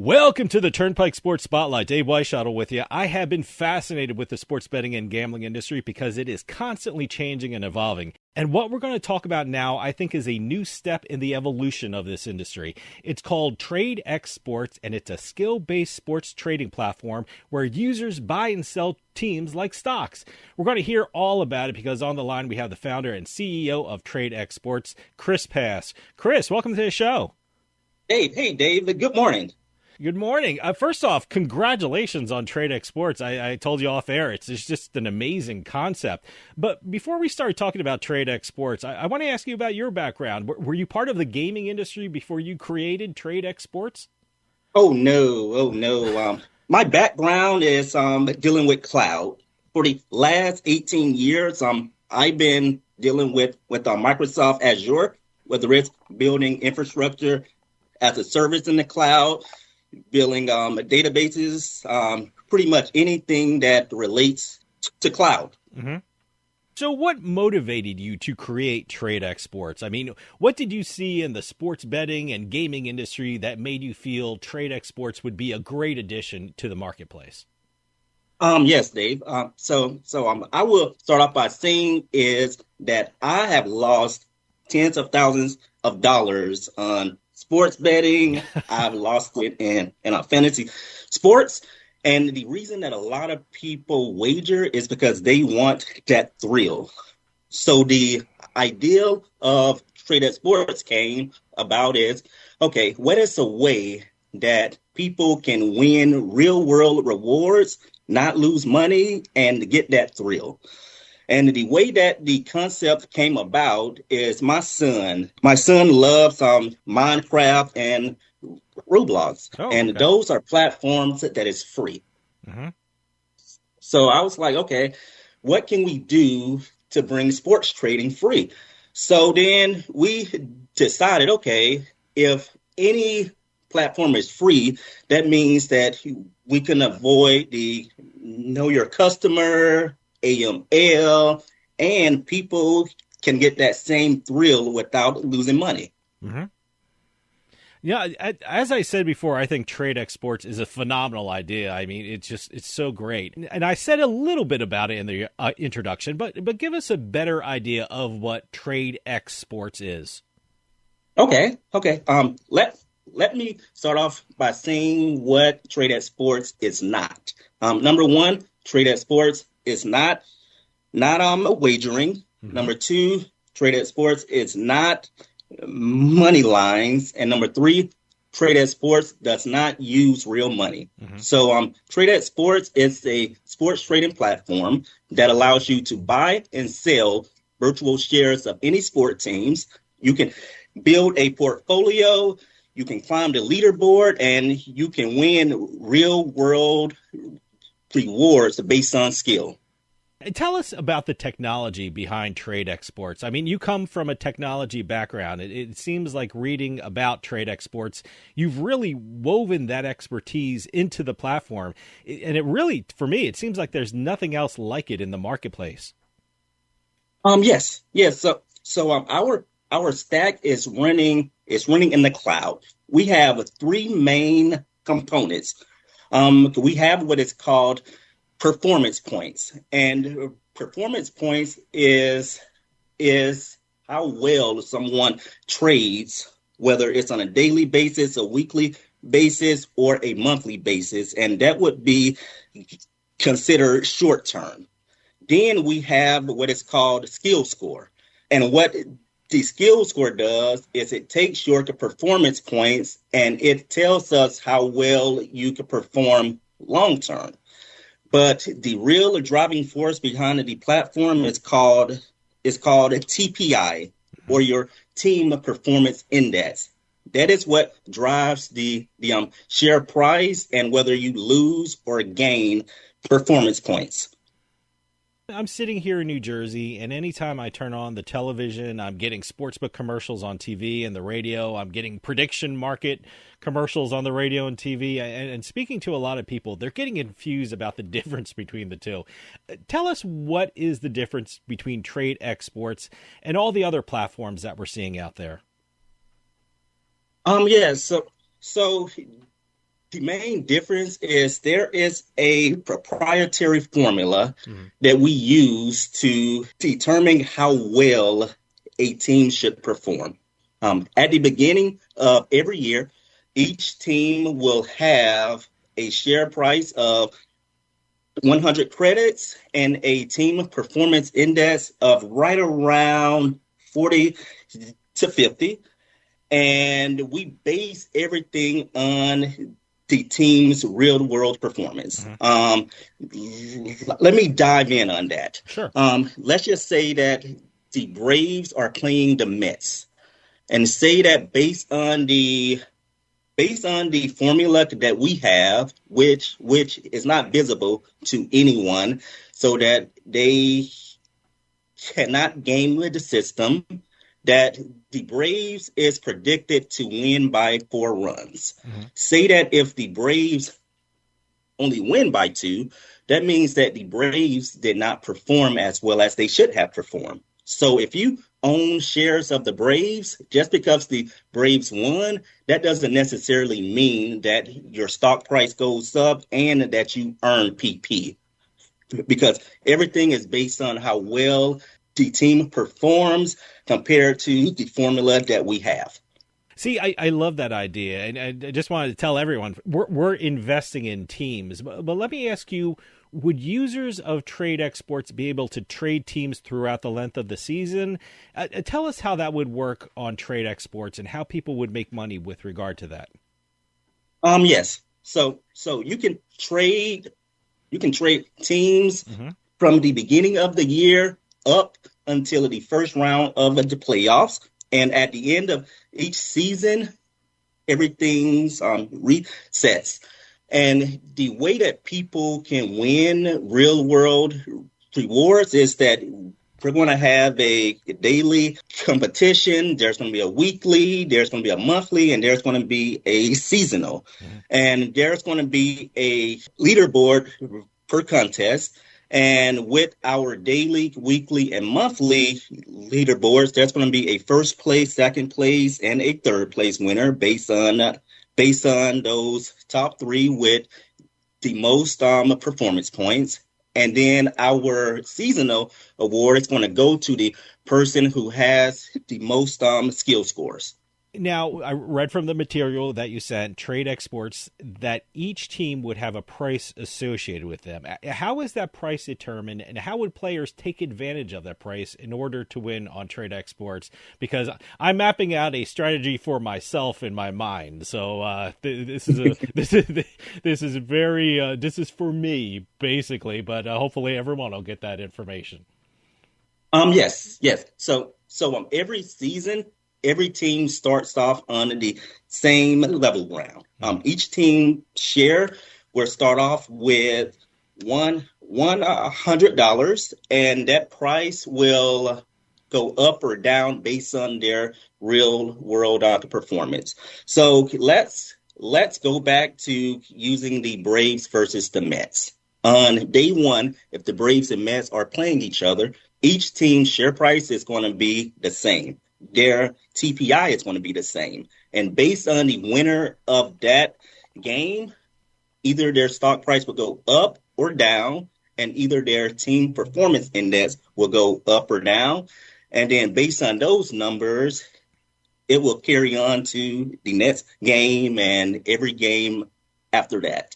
Welcome to the Turnpike Sports Spotlight. Dave Weishottle with you. I have been fascinated with the sports betting and gambling industry because it is constantly changing and evolving. And what we're going to talk about now, I think, is a new step in the evolution of this industry. It's called TradeXSports, and it's a skill-based sports trading platform where users buy and sell teams like stocks. We're going to hear all about it because on the line we have the founder and CEO of TradeXSports, Chris Pass. Chris, welcome to the show. Hey, Dave. Good morning. Good morning. First off, congratulations on TradeXSports. I told you off air, it's just an amazing concept. But before we start talking about TradeXSports, I want to ask you about your background. Were you part of the gaming industry before you created TradeXSports? Oh, no. My background is dealing with cloud. For the last 18 years, I've been dealing with Microsoft Azure, whether it's building infrastructure as a service in the cloud, building databases, pretty much anything that relates to cloud. Mm-hmm. So what motivated you to create TradeXSports? I mean, what did you see in the sports betting and gaming industry that made you feel TradeXSports would be a great addition to the marketplace? Yes, Dave. So I will start off by saying is that I have lost tens of thousands of dollars on sports betting. I've lost it in fantasy sports. And the reason that a lot of people wager is because they want that thrill. So the idea of TradeXSports came about is, okay, what is a way that people can win real world rewards, not lose money, and get that thrill? And the way that the concept came about is my son loves Minecraft and Roblox. And those are platforms that is free. Mm-hmm. So I was like, okay, what can we do to bring sports trading free? So then we decided, okay, if any platform is free, that means that we can avoid the know your customer, AML, and people can get that same thrill without losing money. Mm-hmm. Yeah, as I said before, I think TradeXSports is a phenomenal idea. I mean, it's so great. And I said a little bit about it in the introduction, but give us a better idea of what TradeXSports is. Okay. Let me start off by saying what TradeXSports is not. Number one, TradeXSports is not wagering. Mm-hmm. Number two, TradeXSports is not money lines. And number three, TradeXSports does not use real money. Mm-hmm. So TradeXSports is a sports trading platform that allows you to buy and sell virtual shares of any sport teams. You can build a portfolio, you can climb the leaderboard, and you can win real world rewards based on skill. Tell us about the technology behind TradeXSports. I mean, you come from a technology background. It seems like reading about TradeXSports, you've really woven that expertise into the platform. And it really, for me, it seems like there's nothing else like it in the marketplace. Yes. So our stack is running in the cloud. We have three main components. We have what is called performance points, and performance points is how well someone trades, whether it's on a daily basis, a weekly basis, or a monthly basis, and that would be considered short term. Then we have what is called skill score, and what the skill score does is it takes your performance points and it tells us how well you can perform long term. But the real driving force behind the platform is called a TPI, or your Team Performance Index. That is what drives the share price and whether you lose or gain performance points. I'm sitting here in New Jersey, and anytime I turn on the television, I'm getting sportsbook commercials on TV and the radio. I'm getting prediction market commercials on the radio and TV. And speaking to a lot of people, they're getting confused about the difference between the two. Tell us, what is the difference between TradeXSports and all the other platforms that we're seeing out there? Yeah. So The main difference is there is a proprietary formula that we use to determine how well a team should perform. At the beginning of every year, each team will have a share price of 100 credits and a team performance index of right around 40 to 50. And we base everything on the team's real world performance. Let me dive in on that. Sure. Let's just say that the Braves are playing the Mets, and say that based on the formula that we have, which is not visible to anyone, so that they cannot game with the system, that the Braves is predicted to win by 4 runs. Say that if the Braves only win by 2, that means that the Braves did not perform as well as they should have performed. So if you own shares of the Braves, just because the Braves won, that doesn't necessarily mean that your stock price goes up and that you earn PP, because everything is based on how well the team performs compared to the formula that we have. See, I love that idea, and I just wanted to tell everyone, we're investing in teams. But let me ask you, would users of TradeXSports be able to trade teams throughout the length of the season? Tell us how that would work on TradeXSports and how people would make money with regard to that. Yes. So you can trade teams from the beginning of the year up until the first round of the playoffs. And at the end of each season, everything's resets. And the way that people can win real world rewards is that we're going to have a daily competition. There's going to be a weekly, there's going to be a monthly, and there's going to be a seasonal. And there's going to be a leaderboard per contest. And with our daily, weekly, and monthly leaderboards, there's going to be a first place, second place, and a third place winner based on those top 3 with the most performance points. And then our seasonal award is going to go to the person who has the most skill scores. Now, I read from the material that you sent, TradeXSports, that each team would have a price associated with them. How is that price determined, and how would players take advantage of that price in order to win on TradeXSports? Because I'm mapping out a strategy for myself in my mind. So this is for me basically, but hopefully everyone will get that information. Yes. So every season, every team starts off on the same level ground. Each team share will start off with $100, and that price will go up or down based on their real world performance. So let's go back to using the Braves versus the Mets. On day 1, if the Braves and Mets are playing each other, each team's share price is going to be the same. Their TPI is going to be the same. And based on the winner of that game, either their stock price will go up or down, and either their team performance index will go up or down. And then based on those numbers, it will carry on to the next game and every game after that.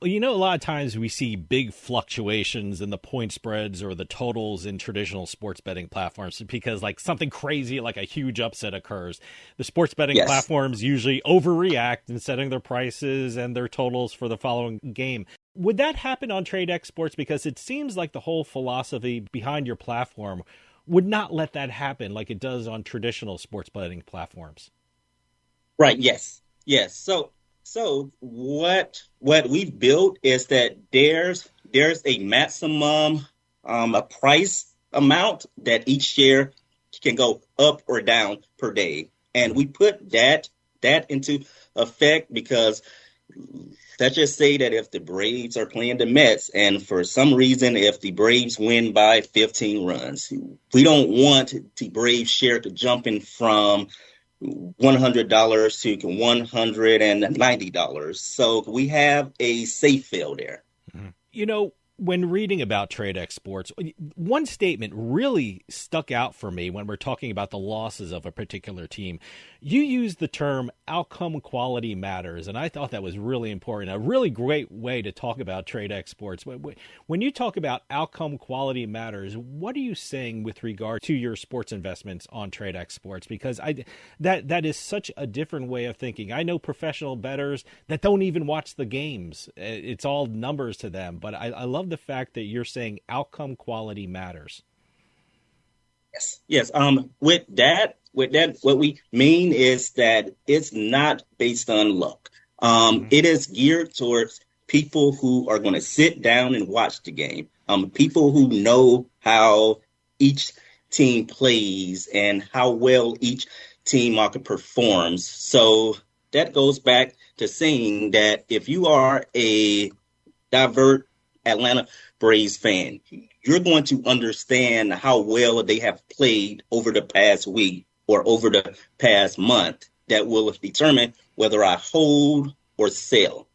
Well, a lot of times we see big fluctuations in the point spreads or the totals in traditional sports betting platforms because something crazy, like a huge upset occurs. The sports betting platforms usually overreact in setting their prices and their totals for the following game. Would that happen on TradeXSports? Because it seems like the whole philosophy behind your platform would not let that happen like it does on traditional sports betting platforms. Right. Yes. So what we've built is that there's a maximum a price amount that each share can go up or down per day, and we put that into effect because let's just say that if the Braves are playing the Mets, and for some reason if the Braves win by 15 runs, we don't want the Braves share to jump in from $100 to $190. So we have a safe fill there. You know, when reading about TradeXSports, one statement really stuck out for me when we're talking about the losses of a particular team. You used the term outcome quality matters, and I thought that was really important, a really great way to talk about TradeXSports. When you talk about outcome quality matters, what are you saying with regard to your sports investments on TradeXSports? Because that is such a different way of thinking. I know professional bettors that don't even watch the games. It's all numbers to them, but I love the fact that you're saying outcome quality matters. Yes. With that, what we mean is that it's not based on luck. It is geared towards people who are going to sit down and watch the game. People who know how each team plays and how well each team market performs. So that goes back to saying that if you are a divert Atlanta Braves fan, you're going to understand how well they have played over the past week or over the past month. That will determine whether I hold or sell.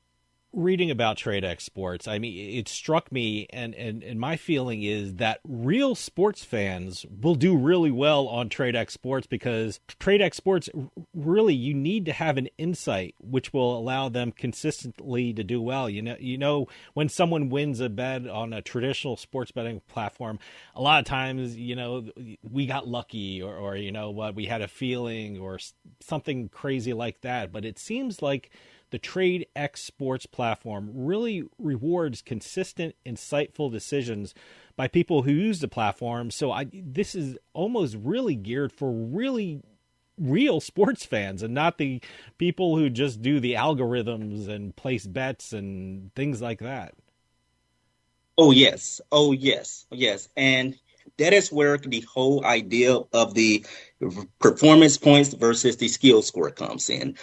Reading about TradeXSports, I mean, it struck me, and my feeling is that real sports fans will do really well on TradeXSports, because TradeXSports, really, you need to have an insight which will allow them consistently to do well. You know, when someone wins a bet on a traditional sports betting platform, a lot of times, we got lucky, or you know what, we had a feeling or something crazy like that. But it seems like the TradeXSports platform really rewards consistent, insightful decisions by people who use the platform. So this is almost really geared for really real sports fans and not the people who just do the algorithms and place bets and things like that. Oh, yes. And that is where the whole idea of the performance points versus the skill score comes in.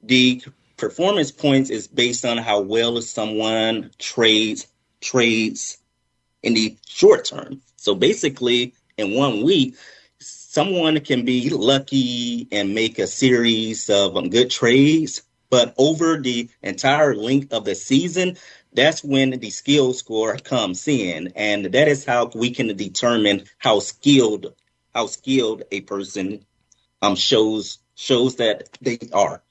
The performance points is based on how well someone trades in the short term. So basically, in 1 week, someone can be lucky and make a series of good trades, but over the entire length of the season, that's when the skill score comes in, and that is how we can determine how skilled a person shows that they are.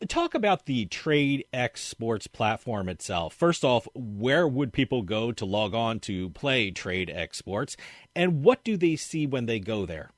Talk about the TradeXSports platform itself. First off, where would people go to log on to play TradeXSports, and what do they see when they go there?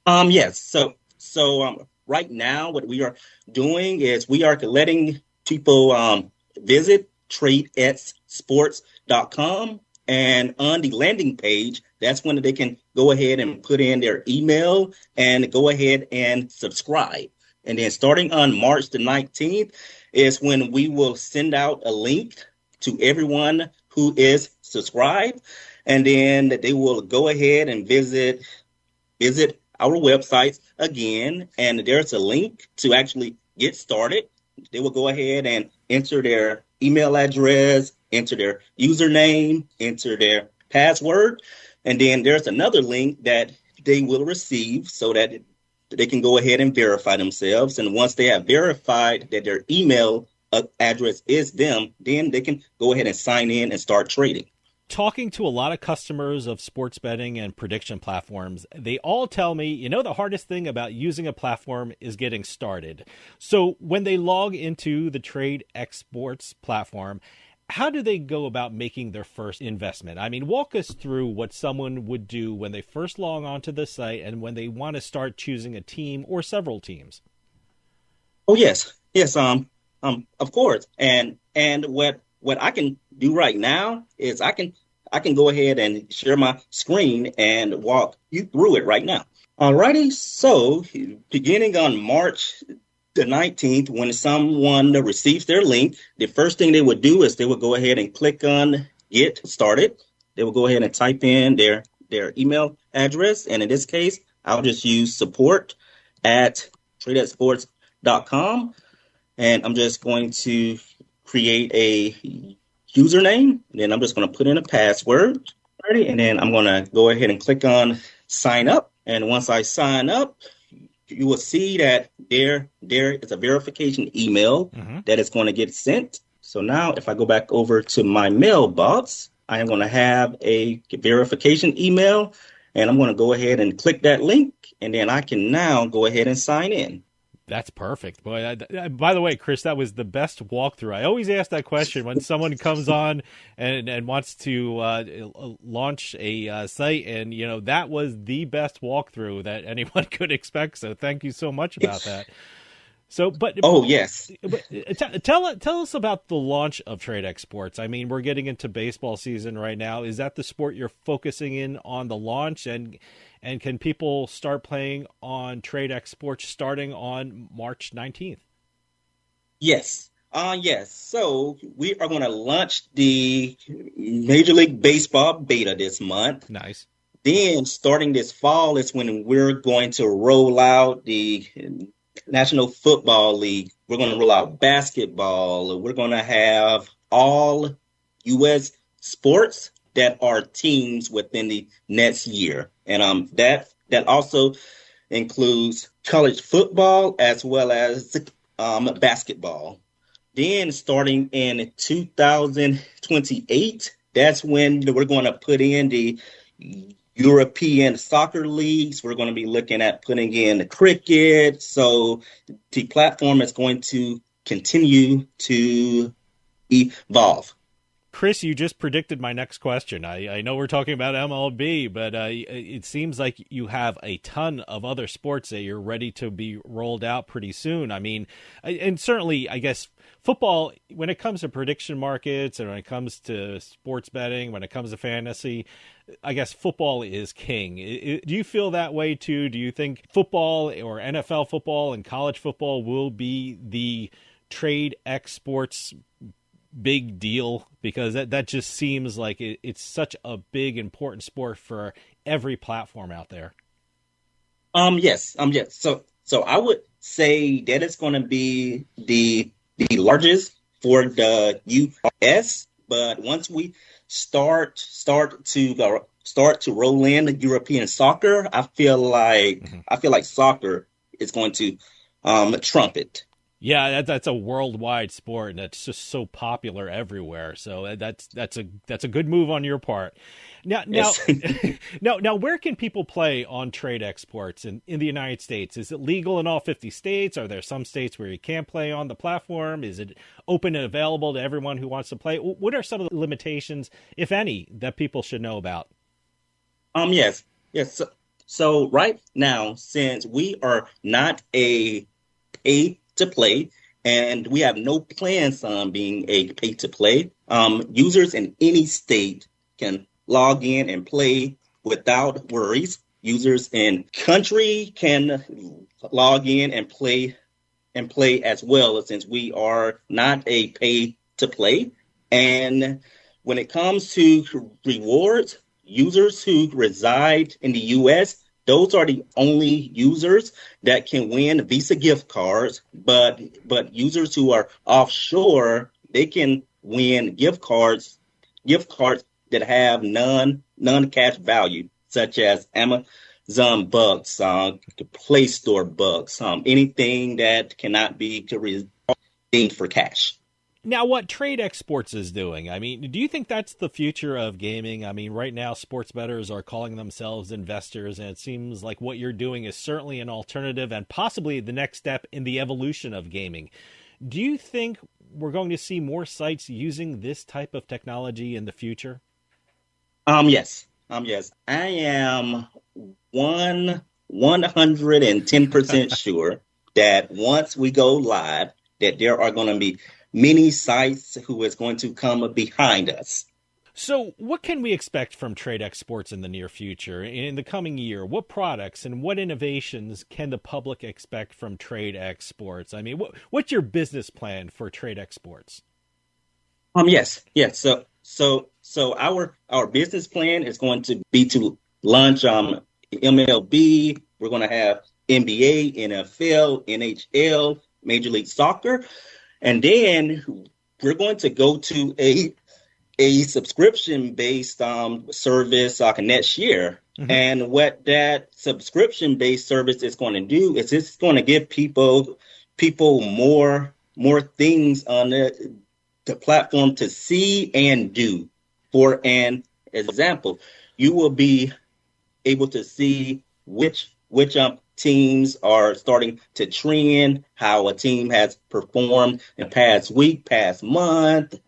Yes. So right now, what we are doing is we are letting people visit TradeXSports.com, and on the landing page, that's when they can go ahead and put in their email and go ahead and subscribe. And then starting on March the 19th is when we will send out a link to everyone who is subscribed. And then they will go ahead and visit our websites again. And there's a link to actually get started. They will go ahead and enter their email address, enter their username, enter their password. And then there's another link that they will receive so that they can go ahead and verify themselves. And once they have verified that their email address is them, then they can go ahead and sign in and start trading. Talking to a lot of customers of sports betting and prediction platforms, they all tell me, the hardest thing about using a platform is getting started. So when they log into the TradeXSports platform, how do they go about making their first investment? I mean, walk us through what someone would do when they first log onto the site and when they want to start choosing a team or several teams. Oh, yes. Of course. And what I can do right now is I can go ahead and share my screen and walk you through it right now. Alrighty. So beginning on March the 19th, when someone receives their link, the first thing they would do is they would go ahead and click on Get Started. They will go ahead and type in their email address. And in this case, I'll just use support@TradeXSports.com. And I'm just going to create a username. And then I'm just going to put in a password. And then I'm going to go ahead and click on Sign Up. And once I sign up, you will see that there is a verification email that is going to get sent. So now if I go back over to my mailbox, I am going to have a verification email, and I'm going to go ahead and click that link, and then I can now go ahead and sign in. That's perfect. Boy, by the way, Chris, that was the best walkthrough. I always ask that question when someone comes on and wants to launch a site, and that was the best walkthrough that anyone could expect. So thank you so much about that. So, yes. But tell us about the launch of TradeXSports. I mean, we're getting into baseball season right now. Is that the sport you're focusing in on the launch, and can people start playing on TradeXSports starting on March 19th? Yes. Yes. So we are going to launch the Major League Baseball beta this month. Nice. Then starting this fall is when we're going to roll out the National Football League. We're going to roll out basketball. We're going to have all U.S. sports that are teams within the next year. And that also includes college football as well as basketball. Then starting in 2028, that's when we're going to put in the European soccer leagues. We're going to be looking at putting in the cricket. So the platform is going to continue to evolve. Chris, you just predicted my next question. I know we're talking about MLB, but it seems like you have a ton of other sports that you're ready to be rolled out pretty soon. I mean, and certainly, I guess, football, when it comes to prediction markets and when it comes to sports betting, when it comes to fantasy, I guess football is king. Do you feel that way too? Do you think football or NFL football and college football will be the TradeXSports big deal? Because that just seems like it's such a big, important sport for every platform out there. Yes. So I would say that it's going to be the largest for the U.S. But once we start to roll in the European soccer, I feel like soccer is going to trump it. Yeah, that's a worldwide sport, and that's just so popular everywhere. So that's a good move on your part. Now, now, where can people play on TradeXSports in the United States? Is it legal in all 50 states? Are there some states where you can't play on the platform? Is it open and available to everyone who wants to play? What are some of the limitations, if any, that people should know about? Yes. So right now, since we are not a pay to play, and we have no plans on being a pay to play, users in any state can log in and play without worries. Users in country can log in and play as well, since we are not a pay to play. And when it comes to rewards, users who reside in the U.S., those are the only users that can win Visa gift cards, but users who are offshore, they can win gift cards that have non-cash value, such as Amazon bucks, Play Store bucks, anything that cannot be redeemed for cash. Now, what TradeXSports is doing, I mean, do you think that's the future of gaming? I mean, right now, sports bettors are calling themselves investors, and it seems like what you're doing is certainly an alternative and possibly the next step in the evolution of gaming. Do you think we're going to see more sites using this type of technology in the future? Yes. I am 110% sure that once we go live, that there are going to be many sites who is going to come behind us. So what can we expect from TradeXSports in the near future? In the coming year, what products and what innovations can the public expect from TradeXSports? I mean, what's your business plan for TradeXSports? Yes. So our business plan is going to be to launch MLB. We're going to have NBA, NFL, NHL, Major League Soccer. And then we're going to go to a subscription-based service next year. Mm-hmm. And what that subscription-based service is going to do is it's going to give people more things on the platform to see and do. For an example, you will be able to see which teams are starting to trend, how a team has performed in past week, past month,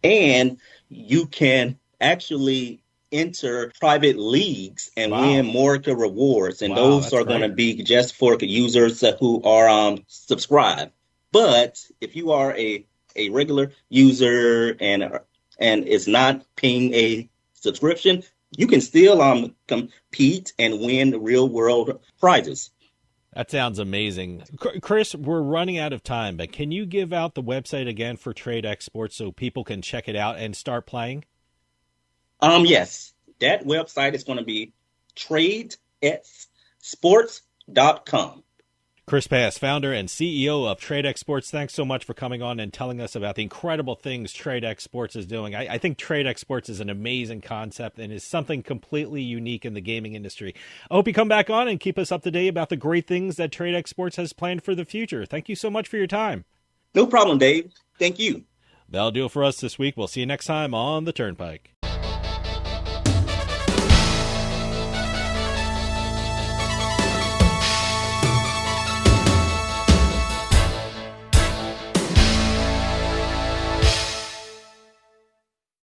and you can actually enter private leagues and win Wow. more rewards. And Wow, those that's are going to great. be just for users who are subscribed. But if you are a regular user and is not paying a subscription, you can still compete and win real world prizes. That sounds amazing. Chris, we're running out of time, but can you give out the website again for TradeXSports so people can check it out and start playing? Yes, that website is going to be TradeXSports.com. Chris Pass, founder and CEO of TradeXSports, thanks so much for coming on and telling us about the incredible things TradeXSports is doing. I think TradeXSports is an amazing concept and is something completely unique in the gaming industry. I hope you come back on and keep us up to date about the great things that TradeXSports has planned for the future. Thank you so much for your time. No problem, Dave. Thank you. That'll do it for us this week. We'll see you next time on the Turnpike.